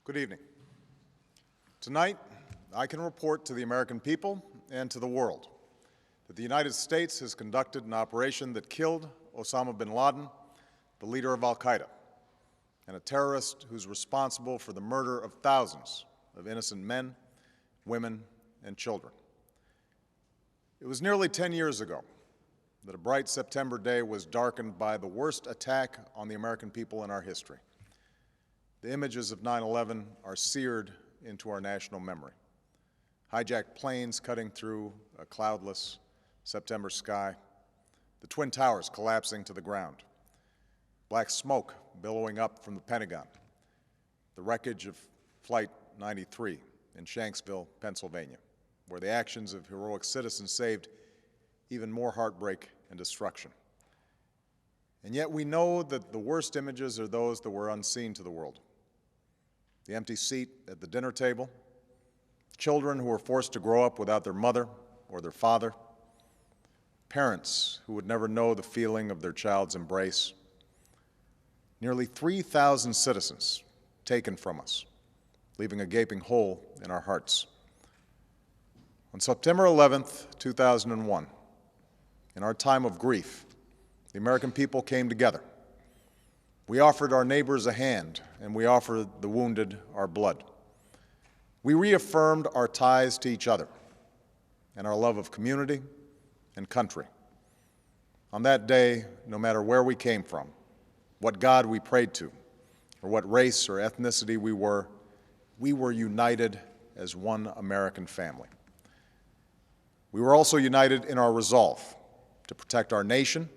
Good evening. Tonight, I can report to the American people and to the world that the United States has conducted an operation that killed Osama bin Laden, the leader of al-Qaeda, and a terrorist who's responsible for the murder of thousands of innocent men, women, and children. It was nearly 10 years ago that a bright September day was darkened by the worst attack on the American people in our history. The images of 9/11 are seared into our national memory. Hijacked planes cutting through a cloudless September sky, the Twin Towers collapsing to the ground, black smoke billowing up from the Pentagon, the wreckage of Flight 93 in Shanksville, Pennsylvania, where the actions of heroic citizens saved even more heartbreak and destruction. And yet we know that the worst images are those that were unseen to the world. The empty seat at the dinner table, children who were forced to grow up without their mother or their father, parents who would never know the feeling of their child's embrace, nearly 3,000 citizens taken from us, leaving a gaping hole in our hearts. On September 11th, 2001, in our time of grief, the American people came together. We offered our neighbors a hand, and we offered the wounded our blood. We reaffirmed our ties to each other and our love of community and country. On that day, no matter where we came from, what God we prayed to, or what race or ethnicity we were united as one American family. We were also united in our resolve to protect our nation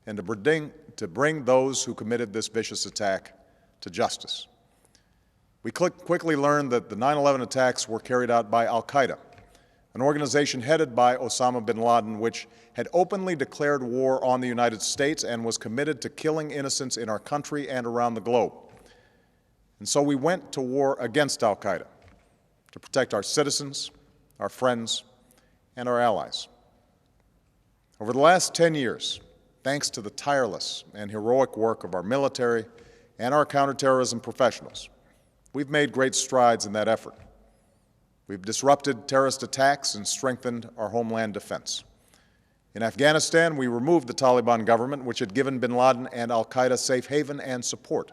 and to bring those who committed this vicious attack to justice. We quickly learned that the 9/11 attacks were carried out by al-Qaeda, an organization headed by Osama bin Laden, which had openly declared war on the United States and was committed to killing innocents in our country and around the globe. And so we went to war against al-Qaeda to protect our citizens, our friends, and our allies. Over the last 10 years, thanks to the tireless and heroic work of our military and our counterterrorism professionals, we've made great strides in that effort. We've disrupted terrorist attacks and strengthened our homeland defense. In Afghanistan, we removed the Taliban government, which had given bin Laden and al-Qaeda safe haven and support.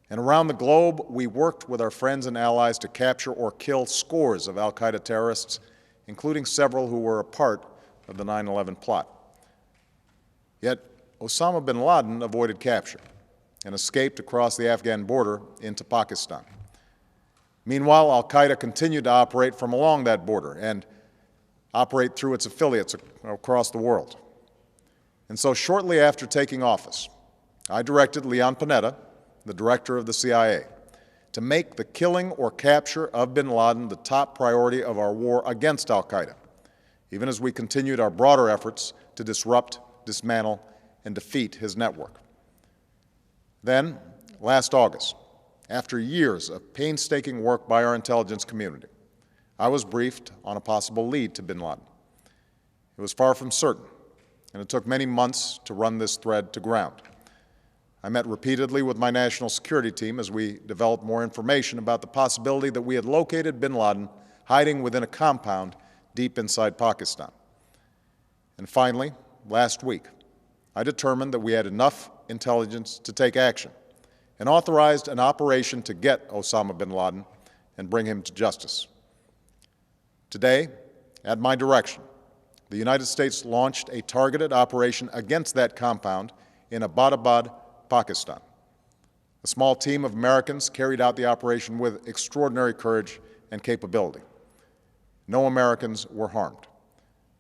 And around the globe, we worked with our friends and allies to capture or kill scores of al-Qaeda terrorists, including several who were a part of the 9/11 plot. Yet Osama bin Laden avoided capture and escaped across the Afghan border into Pakistan. Meanwhile, al-Qaeda continued to operate from along that border and operate through its affiliates across the world. And so shortly after taking office, I directed Leon Panetta, the director of the CIA, to make the killing or capture of bin Laden the top priority of our war against al-Qaeda, even as we continued our broader efforts to disrupt, dismantle, and defeat his network. Then, last August, after years of painstaking work by our intelligence community, I was briefed on a possible lead to bin Laden. It was far from certain, and it took many months to run this thread to ground. I met repeatedly with my national security team as we developed more information about the possibility that we had located bin Laden hiding within a compound deep inside Pakistan. And finally, last week, I determined that we had enough intelligence to take action and authorized an operation to get Osama bin Laden and bring him to justice. Today, at my direction, the United States launched a targeted operation against that compound in Abbottabad, Pakistan. A small team of Americans carried out the operation with extraordinary courage and capability. No Americans were harmed.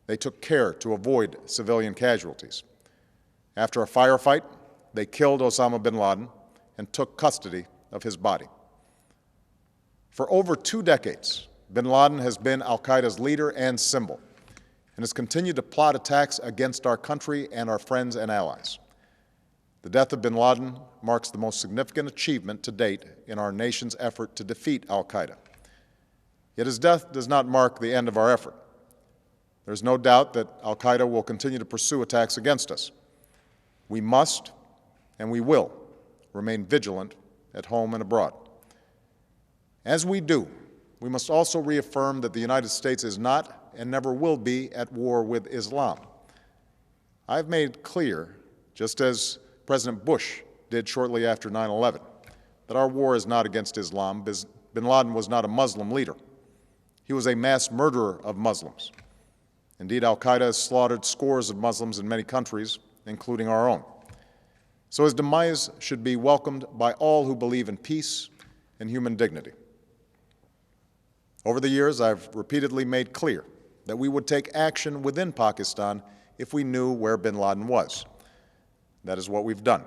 They took care to avoid civilian casualties. After a firefight, they killed Osama bin Laden and took custody of his body. For over 2 decades, bin Laden has been al-Qaeda's leader and symbol, and has continued to plot attacks against our country and our friends and allies. The death of bin Laden marks the most significant achievement to date in our nation's effort to defeat al-Qaeda. Yet his death does not mark the end of our effort. There's no doubt that al-Qaeda will continue to pursue attacks against us. We must, and we will, remain vigilant at home and abroad. As we do, we must also reaffirm that the United States is not and never will be at war with Islam. I've made clear, just as President Bush did shortly after 9/11, that our war is not against Islam. Bin Laden was not a Muslim leader. He was a mass murderer of Muslims. Indeed, al-Qaeda has slaughtered scores of Muslims in many countries, including our own. So his demise should be welcomed by all who believe in peace and human dignity. Over the years, I've repeatedly made clear that we would take action within Pakistan if we knew where bin Laden was. That is what we've done.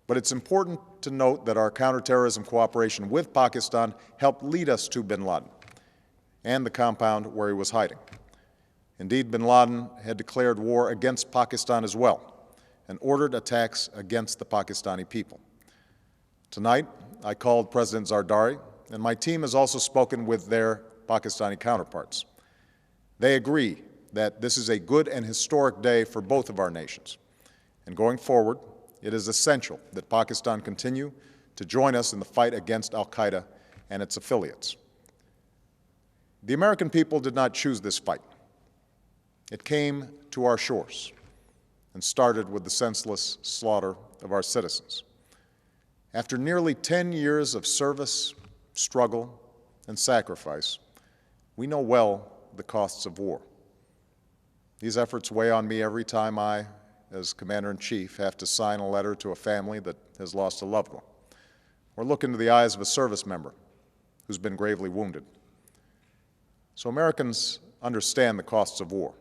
But it's important to note that our counterterrorism cooperation with Pakistan helped lead us to bin Laden and the compound where he was hiding. Indeed, bin Laden had declared war against Pakistan as well and ordered attacks against the Pakistani people. Tonight, I called President Zardari, and my team has also spoken with their Pakistani counterparts. They agree that this is a good and historic day for both of our nations. And going forward, it is essential that Pakistan continue to join us in the fight against al-Qaeda and its affiliates. The American people did not choose this fight. It came to our shores and started with the senseless slaughter of our citizens. After nearly 10 years of service, struggle, and sacrifice, we know well the costs of war. These efforts weigh on me every time I, as Commander-in-Chief, have to sign a letter to a family that has lost a loved one, or look into the eyes of a service member who's been gravely wounded. So Americans understand the costs of war.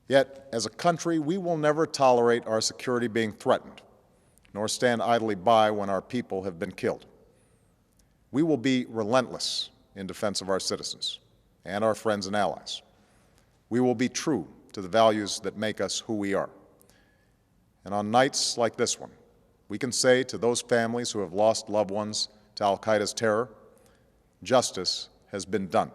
Yet, as a country, we will never tolerate our security being threatened, nor stand idly by when our people have been killed. We will be relentless in defense of our citizens and our friends and allies. We will be true to the values that make us who we are. And on nights like this one, we can say to those families who have lost loved ones to al-Qaeda's terror, justice has been done.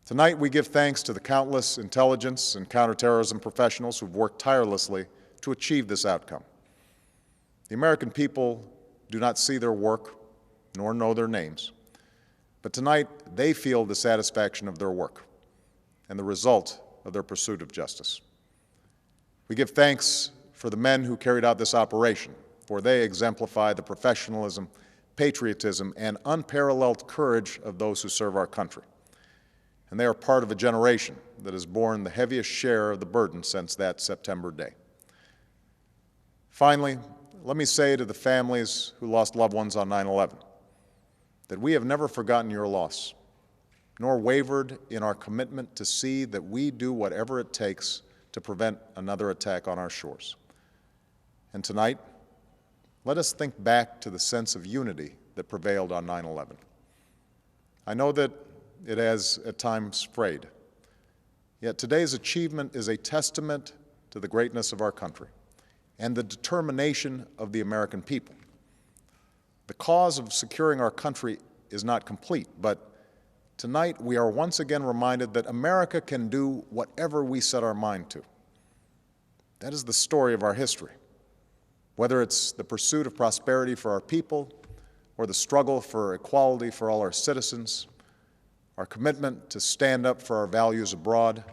Tonight, we give thanks to the countless intelligence and counterterrorism professionals who've worked tirelessly to achieve this outcome. The American people do not see their work nor know their names, but tonight they feel the satisfaction of their work and the result of their pursuit of justice. We give thanks for the men who carried out this operation, for they exemplify the professionalism, patriotism, and unparalleled courage of those who serve our country. And they are part of a generation that has borne the heaviest share of the burden since that September day. Finally, let me say to the families who lost loved ones on 9/11 that we have never forgotten your loss, nor wavered in our commitment to see that we do whatever it takes to prevent another attack on our shores. And tonight, let us think back to the sense of unity that prevailed on 9/11. I know that it has at times frayed, yet today's achievement is a testament to the greatness of our country and the determination of the American people. The cause of securing our country is not complete, but tonight we are once again reminded that America can do whatever we set our mind to. That is the story of our history. Whether it's the pursuit of prosperity for our people or the struggle for equality for all our citizens, our commitment to stand up for our values abroad,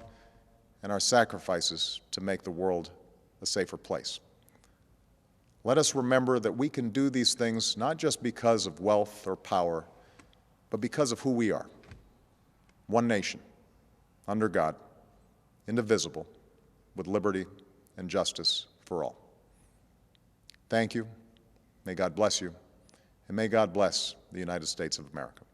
and our sacrifices to make the world a safer place. Let us remember that we can do these things not just because of wealth or power, but because of who we are. One nation, under God, indivisible, with liberty and justice for all. Thank you. May God bless you, and may God bless the United States of America.